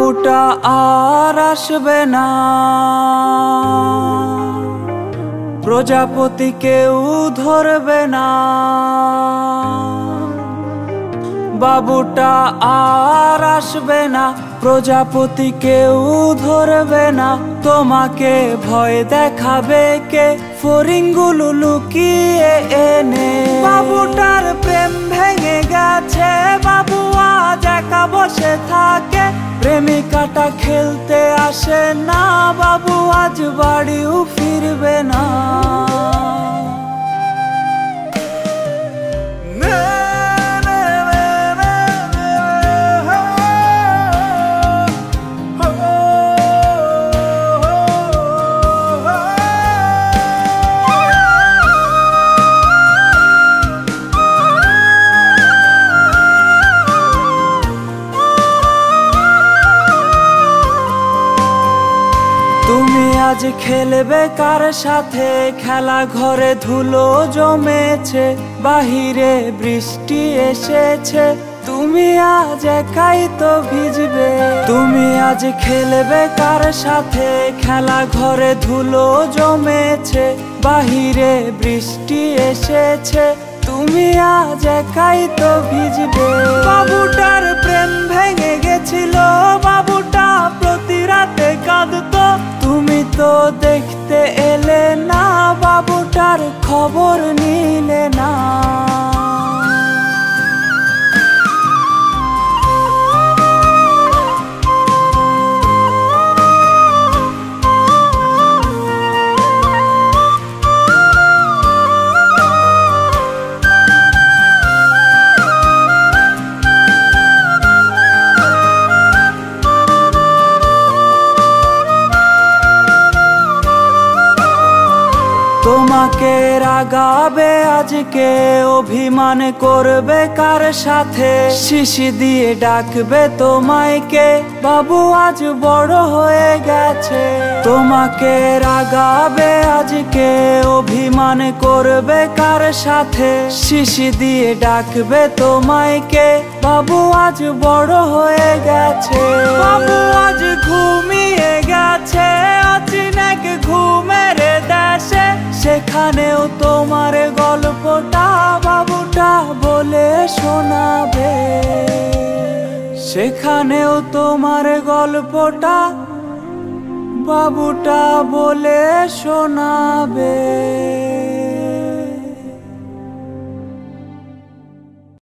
বাবুটা আর আসবে না, প্রজাপতি কেউ ধরবে না। বাবুটা আর আসবে না, প্রজাপতি কেউ ধরবে না। তোমাকে ভয় দেখাবে কে, ফড়িংগুলো লুকিয়ে এনে। বাবুটার প্রেম ভেঙে গেছে, বাবু আজ একা বসে থাকে। প্রেমিকাটা খেলতে আসে না, বাবু আজ বাড়িও ফিরবে না। তুমি আজ খেলবে কার সাথে, খেলা ঘরে ধুলো জমেছে, বাহিরে বৃষ্টি এসেছে, তুমি আজ একাই তো ভিজবে। তুমি আজ খেলবে কার সাথে, খেলা ঘরে ধুলো জমেছে, বাহিরে বৃষ্টি এসেছে, তুমি আজ একাই তো ভিজবে। বাবুটার প্রেম ভেঙে গেছিল, বাবুটা প্রতি রাতে কাঁদতো, তুমি তো দেখতে এলে না, বাবুটার খবর নিলে না। তোমাকে রাগাবে আজকে, অভিমান করবে কার সাথে, শিশি দিয়ে ডাকবে তোমায় কে, বাবু আজ বড় হয়ে গেছে। তোমাকে রাগাবে আজকে, অভিমান করবে কার সাথে, শিশি দিয়ে ডাকবে তোমায় কে, বাবু আজ বড় হয়ে গেছে। বাবু আজ ঘুমিয়ে গেছে, অচিনাক ঘুমের দেশে, সেখানেও তোমার গল্পটা বাবুটা বলে শোনাবে। সেখানেও তোমার গল্পটা বাবুটা বলে শোনা।